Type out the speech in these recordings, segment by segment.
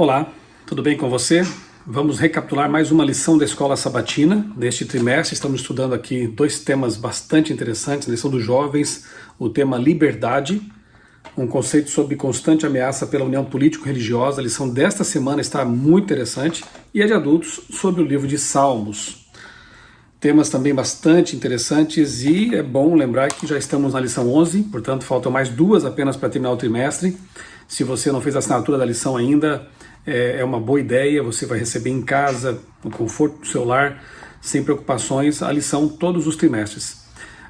Olá, tudo bem com você? Vamos recapitular mais uma lição da Escola Sabatina deste trimestre. Estamos estudando aqui dois temas bastante interessantes. A lição dos jovens, o tema liberdade, um conceito sobre constante ameaça pela união político-religiosa. A lição desta semana está muito interessante. E a de adultos, sobre o livro de Salmos. Temas também bastante interessantes e é bom lembrar que já estamos na lição 11, portanto faltam mais duas apenas para terminar o trimestre. Se você não fez a assinatura da lição ainda, é uma boa ideia, você vai receber em casa, no conforto do seu lar, sem preocupações, a lição todos os trimestres.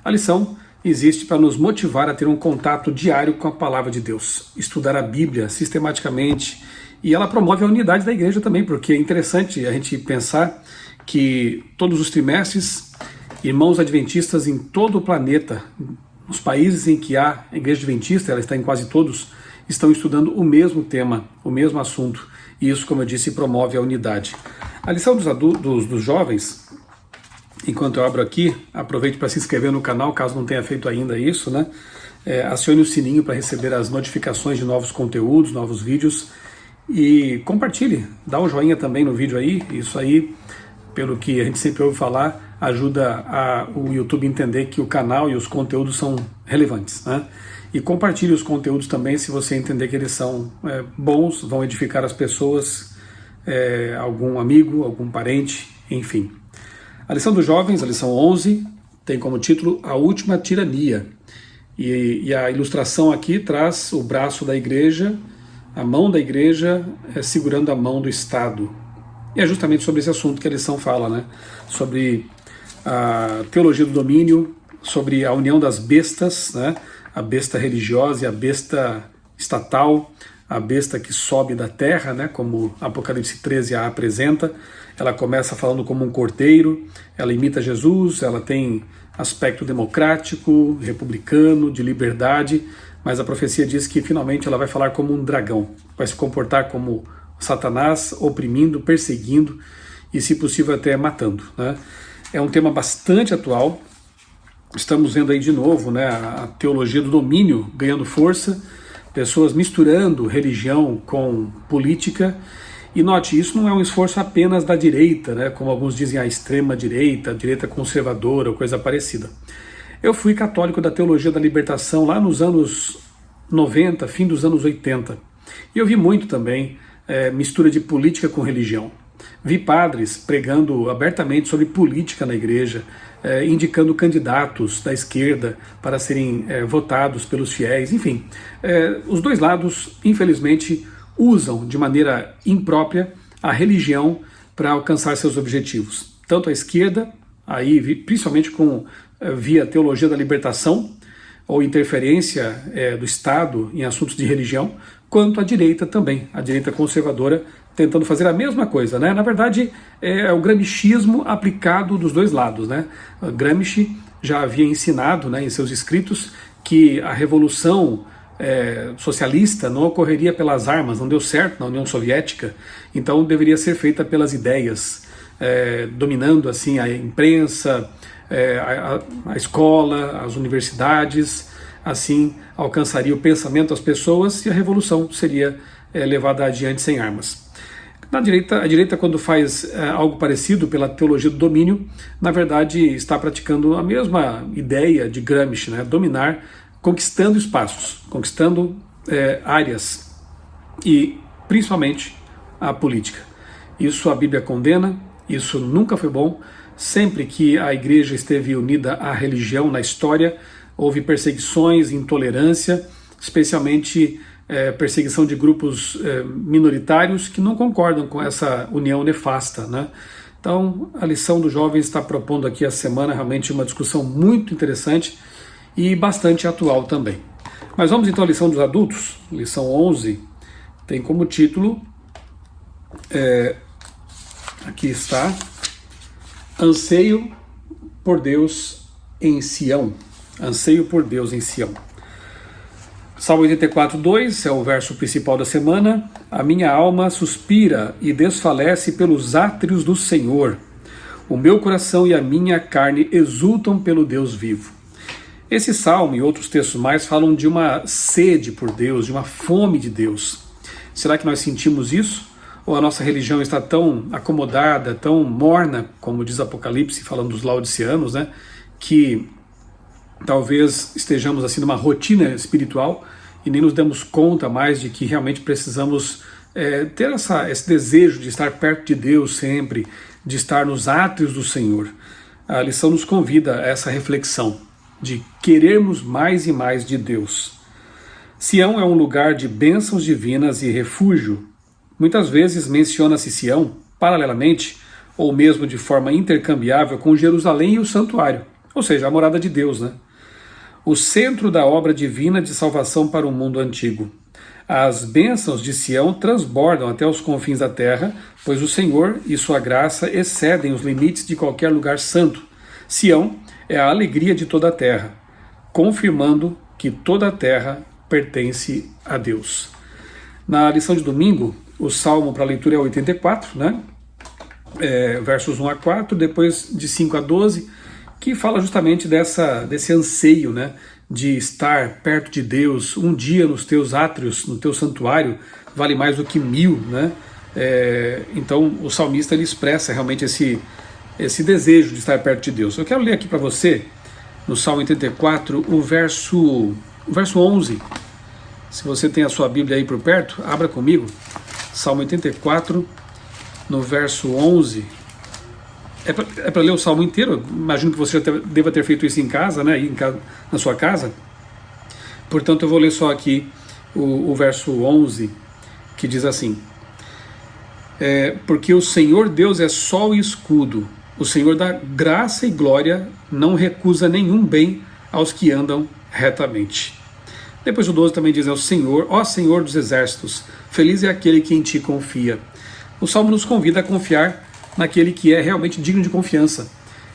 A lição existe para nos motivar a ter um contato diário com a palavra de Deus, estudar a Bíblia sistematicamente, e ela promove a unidade da igreja também, porque é interessante a gente pensar que todos os trimestres, irmãos adventistas em todo o planeta, nos países em que há a igreja adventista, ela está em quase todos, estão estudando o mesmo tema, o mesmo assunto. E isso, como eu disse, promove a unidade. A lição dos jovens, enquanto eu abro aqui, aproveite para se inscrever no canal, caso não tenha feito ainda isso, né? Acione o sininho para receber as notificações de novos conteúdos, novos vídeos. E compartilhe, dá um joinha também no vídeo aí. Isso aí, pelo que a gente sempre ouve falar, ajuda o YouTube a entender que o canal e os conteúdos são relevantes, né? E compartilhe os conteúdos também se você entender que eles são bons, vão edificar as pessoas, algum amigo, algum parente, enfim. A lição dos jovens, a lição 11, tem como título A Última Tirania. E a ilustração aqui traz o braço da igreja, a mão da igreja segurando a mão do Estado. E é justamente sobre esse assunto que a lição fala, né? Sobre a teologia do domínio, sobre a união das bestas, né? A besta religiosa e a besta estatal, a besta que sobe da terra, né? Como Apocalipse 13 a apresenta. Ela começa falando como um cordeiro, ela imita Jesus, ela tem aspecto democrático, republicano, de liberdade, mas a profecia diz que finalmente ela vai falar como um dragão, vai se comportar como Satanás, oprimindo, perseguindo e, se possível, até matando, né? É um tema bastante atual. Estamos vendo aí de novo, né, a teologia do domínio ganhando força, pessoas misturando religião com política. E note, isso não é um esforço apenas da direita, né, como alguns dizem, a extrema direita, a direita conservadora ou coisa parecida. Eu fui católico da teologia da libertação lá nos anos 90, fim dos anos 80. E eu vi muito também mistura de política com religião. Vi padres pregando abertamente sobre política na igreja, indicando candidatos da esquerda para serem votados pelos fiéis, enfim. Os dois lados, infelizmente, usam de maneira imprópria a religião para alcançar seus objetivos. Tanto a esquerda, aí principalmente via teologia da libertação, ou interferência do Estado em assuntos de religião, quanto a direita também, a direita conservadora, tentando fazer a mesma coisa, né? Na verdade, é o gramscismo aplicado dos dois lados, né? Gramsci já havia ensinado, né, em seus escritos que a revolução socialista não ocorreria pelas armas, não deu certo na União Soviética, então deveria ser feita pelas ideias, dominando assim a imprensa, a escola, as universidades, assim alcançaria o pensamento das pessoas e a revolução seria levada adiante sem armas. A direita, quando faz algo parecido pela teologia do domínio, na verdade está praticando a mesma ideia de Gramsci, né? Dominar, conquistando espaços, conquistando áreas e principalmente a política. Isso a Bíblia condena, isso nunca foi bom. Sempre que a igreja esteve unida à religião na história, houve perseguições, intolerância, especialmente perseguição de grupos minoritários que não concordam com essa união nefasta, né? Então, a lição dos jovens está propondo aqui a semana realmente uma discussão muito interessante e bastante atual também. Mas vamos então à lição dos adultos, lição 11, tem como título, aqui está, Anseio por Deus em Sião. Anseio por Deus em Sião. Salmo 84:2 é o verso principal da semana. A minha alma suspira e desfalece pelos átrios do Senhor. O meu coração e a minha carne exultam pelo Deus vivo. Esse salmo e outros textos mais falam de uma sede por Deus, de uma fome de Deus. Será que nós sentimos isso? ou a nossa religião está tão acomodada, tão morna, como diz Apocalipse, falando dos laodiceanos, né, que talvez estejamos assim numa rotina espiritual e nem nos damos conta mais de que realmente precisamos ter esse desejo de estar perto de Deus sempre, de estar nos átrios do Senhor. A lição nos convida a essa reflexão de querermos mais e mais de Deus. Sião é um lugar de bênçãos divinas e refúgio. Muitas vezes menciona-se Sião, paralelamente, ou mesmo de forma intercambiável com Jerusalém e o santuário, ou seja, a morada de Deus, né? O centro da obra divina de salvação para o mundo antigo. As bênçãos de Sião transbordam até os confins da terra, pois o Senhor e sua graça excedem os limites de qualquer lugar santo. Sião é a alegria de toda a terra, confirmando que toda a terra pertence a Deus. Na lição de domingo, o salmo para a leitura é 84, né? Versos 1 a 4, depois de 5 a 12, que fala justamente desse anseio, né, de estar perto de Deus. Um dia nos teus átrios, no teu santuário, vale mais do que 1000, né? Então o salmista ele expressa realmente esse desejo de estar perto de Deus. Eu quero ler aqui para você, no Salmo 84, o verso 11. Se você tem a sua Bíblia aí por perto, abra comigo. Salmo 84, no verso 11. É para ler o salmo inteiro. Imagino que você já deva ter feito isso em casa, né? Na sua casa. Portanto, eu vou ler só aqui o verso 11, que diz assim: porque o Senhor Deus é sol e escudo, o Senhor dá graça e glória, não recusa nenhum bem aos que andam retamente. Depois o 12 também diz: ó Senhor dos exércitos, feliz é aquele que em ti confia. O salmo nos convida a confiar naquele que é realmente digno de confiança,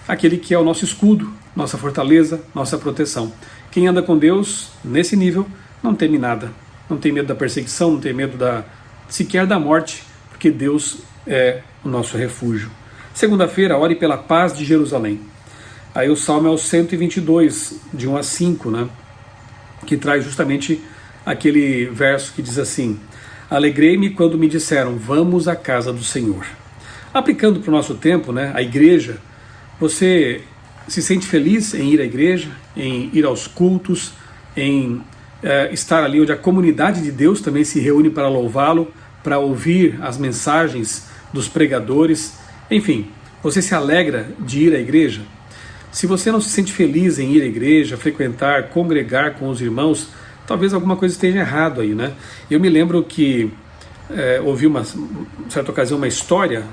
aquele que é o nosso escudo, nossa fortaleza, nossa proteção. Quem anda com Deus nesse nível não teme nada, não tem medo da perseguição, não tem medo sequer da morte, porque Deus é o nosso refúgio. Segunda-feira, ore pela paz de Jerusalém. Aí o salmo é o 122, de 1 a 5, né, que traz justamente aquele verso que diz assim: alegrei-me quando me disseram, vamos à casa do Senhor. Aplicando para o nosso tempo, né, a igreja, você se sente feliz em ir à igreja, em ir aos cultos, em estar ali onde a comunidade de Deus também se reúne para louvá-lo, para ouvir as mensagens dos pregadores, enfim, você se alegra de ir à igreja? Se você não se sente feliz em ir à igreja, frequentar, congregar com os irmãos, talvez alguma coisa esteja errado aí, né? Eu me lembro que ouvi certa ocasião uma história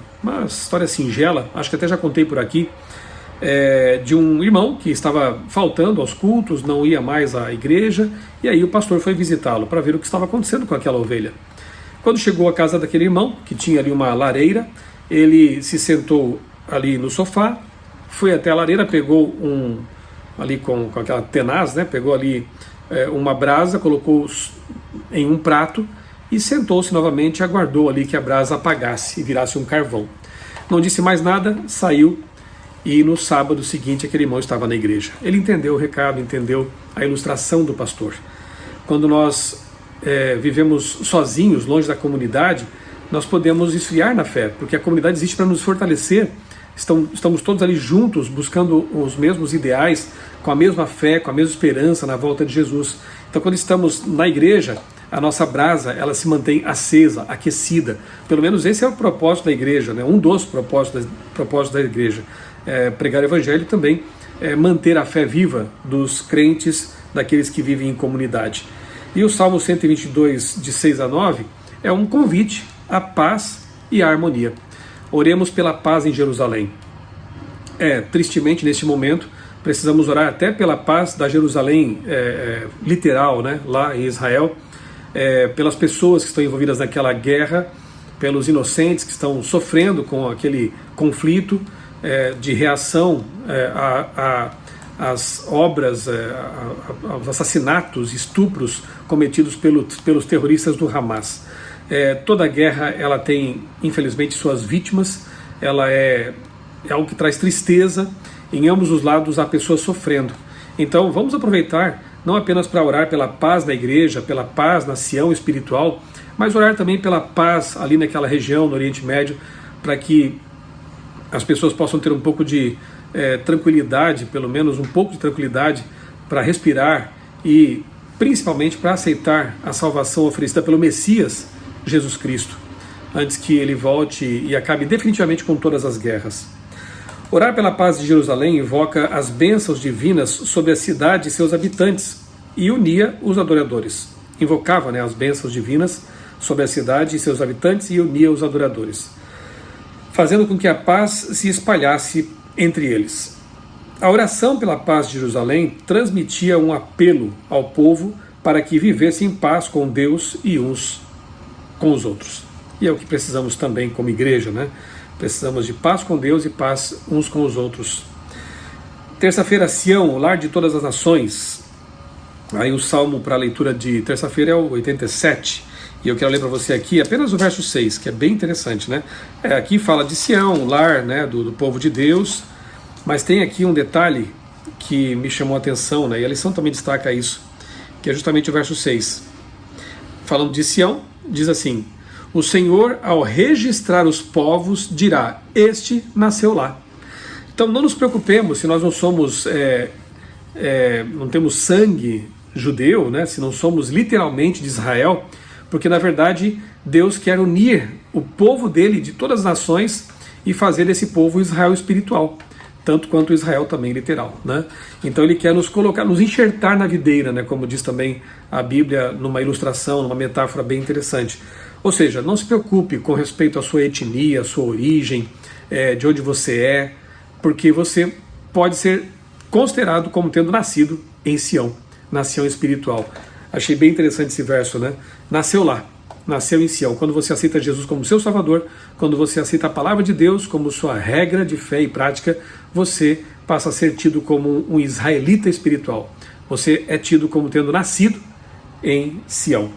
singela, acho que até já contei por aqui, de um irmão que estava faltando aos cultos, não ia mais à igreja, e aí o pastor foi visitá-lo para ver o que estava acontecendo com aquela ovelha. Quando chegou à casa daquele irmão, que tinha ali uma lareira, ele se sentou ali no sofá, foi até a lareira, pegou ali com aquela tenaz, né, pegou ali uma brasa, colocou em um prato e sentou-se novamente e aguardou ali que a brasa apagasse e virasse um carvão. Não disse mais nada, saiu, e no sábado seguinte aquele irmão estava na igreja. Ele entendeu o recado, entendeu a ilustração do pastor. Quando nós vivemos sozinhos, longe da comunidade, nós podemos esfriar na fé, porque a comunidade existe para nos fortalecer. Estamos todos ali juntos, buscando os mesmos ideais, com a mesma fé, com a mesma esperança na volta de Jesus. Então, quando estamos na igreja, a nossa brasa ela se mantém acesa, aquecida. Pelo menos esse é o propósito da igreja, né? Um dos propósitos da igreja. Pregar o evangelho também, manter a fé viva dos crentes, daqueles que vivem em comunidade. E o Salmo 122, de 6 a 9, é um convite à paz e à harmonia. Oremos pela paz em Jerusalém. Tristemente, neste momento, precisamos orar até pela paz da Jerusalém literal, né, lá em Israel, pelas pessoas que estão envolvidas naquela guerra, pelos inocentes que estão sofrendo com aquele conflito de reação às obras, aos assassinatos, estupros cometidos pelos terroristas do Hamas. Toda guerra ela tem, infelizmente, suas vítimas, ela é algo que traz tristeza, em ambos os lados há pessoas sofrendo. Então vamos aproveitar, não apenas para orar pela paz da igreja, pela paz na Sião espiritual, mas orar também pela paz ali naquela região, no Oriente Médio, para que as pessoas possam ter um pouco de tranquilidade, pelo menos um pouco de tranquilidade para respirar e principalmente para aceitar a salvação oferecida pelo Messias Jesus Cristo, antes que ele volte e acabe definitivamente com todas as guerras. Orar pela paz de Jerusalém invoca as bênçãos divinas sobre a cidade e seus habitantes e unia os adoradores. Invocava, as bênçãos divinas sobre a cidade e seus habitantes e unia os adoradores, fazendo com que a paz se espalhasse entre eles. A oração pela paz de Jerusalém transmitia um apelo ao povo para que vivesse em paz com Deus e uns com os outros. E é o que precisamos também como igreja, Precisamos de paz com Deus e paz uns com os outros. Terça-feira, Sião, o lar de todas as nações. Aí o salmo para a leitura de terça-feira é o 87. E eu quero ler para você aqui apenas o verso 6, que é bem interessante, Aqui fala de Sião, o lar, do povo de Deus. Mas tem aqui um detalhe que me chamou a atenção, e a lição também destaca isso, que é justamente o verso 6. Falando de Sião, diz assim: o Senhor, ao registrar os povos, dirá: este nasceu lá. Então não nos preocupemos se nós não somos, não temos sangue judeu, se não somos literalmente de Israel, porque na verdade Deus quer unir o povo dele de todas as nações e fazer desse povo Israel espiritual, tanto quanto Israel também literal, Então ele quer nos colocar, nos enxertar na videira, como diz também a Bíblia numa ilustração, numa metáfora bem interessante. Ou seja, não se preocupe com respeito à sua etnia, à sua origem, de onde você é, porque você pode ser considerado como tendo nascido em Sião, na Sião espiritual. Achei bem interessante esse verso, Nasceu lá, nasceu em Sião. Quando você aceita Jesus como seu Salvador, quando você aceita a palavra de Deus como sua regra de fé e prática, você passa a ser tido como um israelita espiritual. Você é tido como tendo nascido em Sião.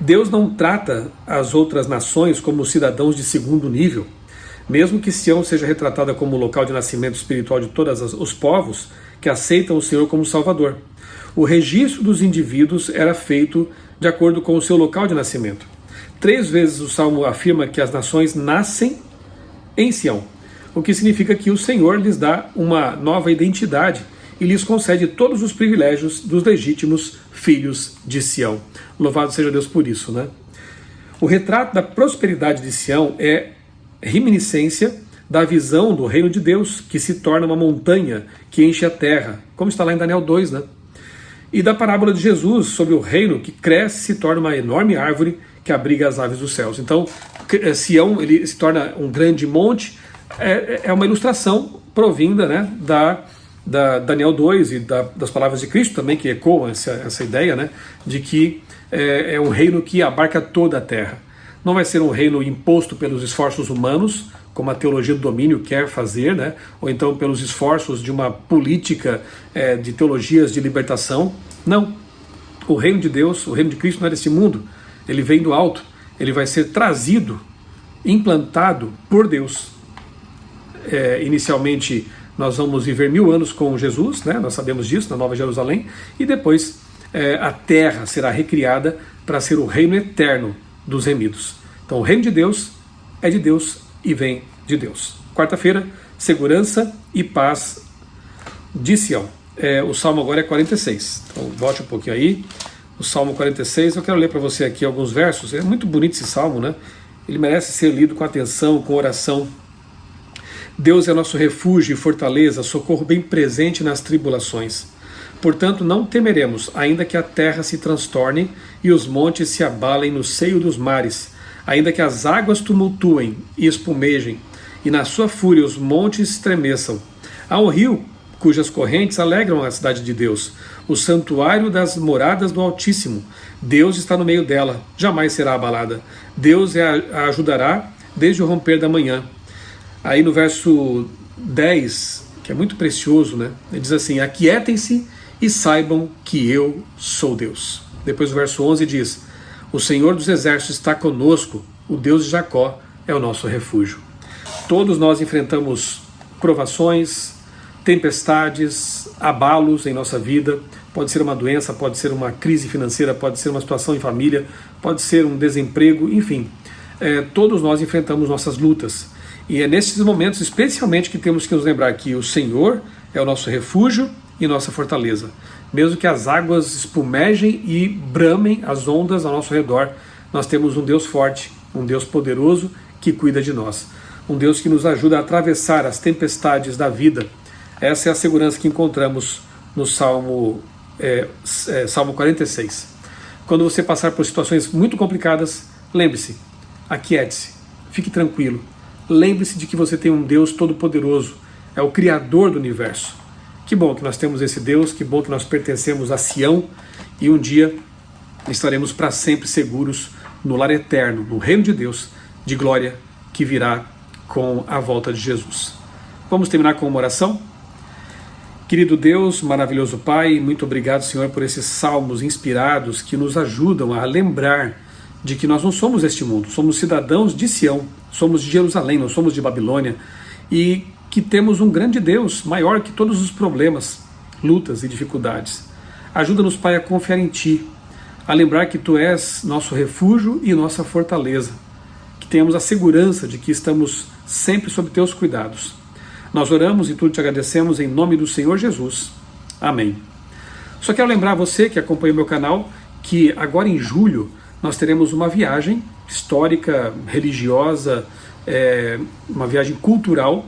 Deus não trata as outras nações como cidadãos de segundo nível. Mesmo que Sião seja retratada como o local de nascimento espiritual de todos os povos que aceitam o Senhor como Salvador, o registro dos indivíduos era feito de acordo com o seu local de nascimento. 3 vezes o Salmo afirma que as nações nascem em Sião, o que significa que o Senhor lhes dá uma nova identidade e lhes concede todos os privilégios dos legítimos filhos de Sião. Louvado seja Deus por isso, O retrato da prosperidade de Sião é reminiscência da visão do reino de Deus, que se torna uma montanha que enche a terra, como está lá em Daniel 2, E da parábola de Jesus sobre o reino que cresce e se torna uma enorme árvore que abriga as aves dos céus. Então, Sião ele se torna um grande monte, é uma ilustração provinda da Daniel 2 e das palavras de Cristo também, que ecoam essa ideia, de que é um reino que abarca toda a terra. Não vai ser um reino imposto pelos esforços humanos, como a teologia do domínio quer fazer, ou então pelos esforços de uma política de teologias de libertação. Não. O reino de Deus, o reino de Cristo não é desse mundo. Ele vem do alto. Ele vai ser trazido, implantado por Deus. Inicialmente, nós vamos viver 1000 anos com Jesus, nós sabemos disso, na Nova Jerusalém, e depois a terra será recriada para ser o reino eterno dos remidos. Então o reino de Deus é de Deus e vem de Deus. Quarta-feira, segurança e paz de Sião. O Salmo agora é 46. Então volte um pouquinho aí. O Salmo 46, eu quero ler para você aqui alguns versos. É muito bonito esse Salmo, Ele merece ser lido com atenção, com oração. Deus é nosso refúgio e fortaleza, socorro bem presente nas tribulações. Portanto, não temeremos, ainda que a terra se transtorne e os montes se abalem no seio dos mares, ainda que as águas tumultuem e espumejem, e na sua fúria os montes estremeçam. Há um rio cujas correntes alegram a cidade de Deus, o santuário das moradas do Altíssimo. Deus está no meio dela, jamais será abalada. Deus a ajudará desde o romper da manhã. Aí no verso 10, que é muito precioso, ele diz assim: aquietem-se e saibam que eu sou Deus. Depois o verso 11 diz: o Senhor dos exércitos está conosco, o Deus de Jacó é o nosso refúgio. Todos nós enfrentamos provações, tempestades, abalos em nossa vida, pode ser uma doença, pode ser uma crise financeira, pode ser uma situação em família, pode ser um desemprego, enfim, todos nós enfrentamos nossas lutas. E é nesses momentos especialmente que temos que nos lembrar que o Senhor é o nosso refúgio e nossa fortaleza. Mesmo que as águas espumejem e bramem as ondas ao nosso redor, nós temos um Deus forte, um Deus poderoso que cuida de nós. Um Deus que nos ajuda a atravessar as tempestades da vida. Essa é a segurança que encontramos no Salmo 46. Quando você passar por situações muito complicadas, lembre-se, aquiete-se, fique tranquilo. Lembre-se de que você tem um Deus todo-poderoso, é o Criador do universo. Que bom que nós temos esse Deus, que bom que nós pertencemos a Sião e um dia estaremos para sempre seguros no lar eterno, no reino de Deus, de glória, que virá com a volta de Jesus. Vamos terminar com uma oração? Querido Deus, maravilhoso Pai, muito obrigado, Senhor, por esses salmos inspirados que nos ajudam a lembrar de que nós não somos deste mundo, somos cidadãos de Sião, somos de Jerusalém, não somos de Babilônia, e que temos um grande Deus, maior que todos os problemas, lutas e dificuldades. Ajuda-nos, Pai, a confiar em Ti, a lembrar que Tu és nosso refúgio e nossa fortaleza, que tenhamos a segurança de que estamos sempre sob Teus cuidados. Nós oramos e tudo te agradecemos em nome do Senhor Jesus. Amém. Só quero lembrar você que acompanha o meu canal que agora em julho nós teremos uma viagem histórica, religiosa, uma viagem cultural.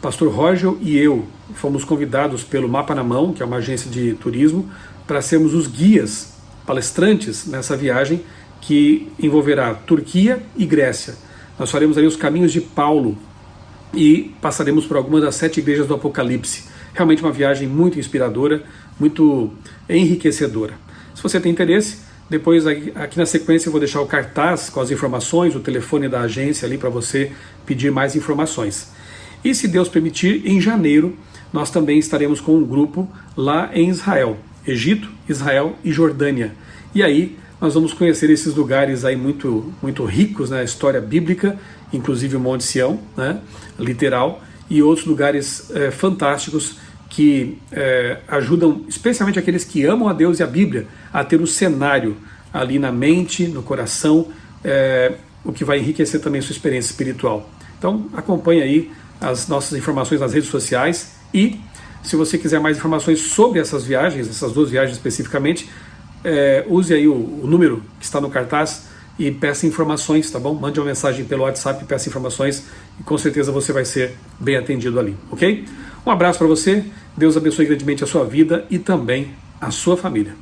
Pastor Roger e eu fomos convidados pelo Mapa na Mão, que é uma agência de turismo, para sermos os guias, palestrantes nessa viagem que envolverá Turquia e Grécia. Nós faremos aí os caminhos de Paulo e passaremos por algumas das 7 igrejas do Apocalipse. Realmente uma viagem muito inspiradora, muito enriquecedora. Se você tem interesse, depois aqui na sequência eu vou deixar o cartaz com as informações, o telefone da agência ali para você pedir mais informações. E se Deus permitir, em janeiro nós também estaremos com um grupo lá em Israel, Egito, Israel e Jordânia. E aí nós vamos conhecer esses lugares aí muito, muito ricos na história bíblica, inclusive o Monte Sião, né, literal, e outros lugares fantásticos que ajudam especialmente aqueles que amam a Deus e a Bíblia a ter o cenário ali na mente, no coração, o que vai enriquecer também a sua experiência espiritual. Então acompanhe aí as nossas informações nas redes sociais e se você quiser mais informações sobre essas viagens, essas 2 viagens especificamente, use aí o número que está no cartaz e peça informações, tá bom? Mande uma mensagem pelo WhatsApp e peça informações e com certeza você vai ser bem atendido ali, ok? Um abraço para você, Deus abençoe grandemente a sua vida e também a sua família.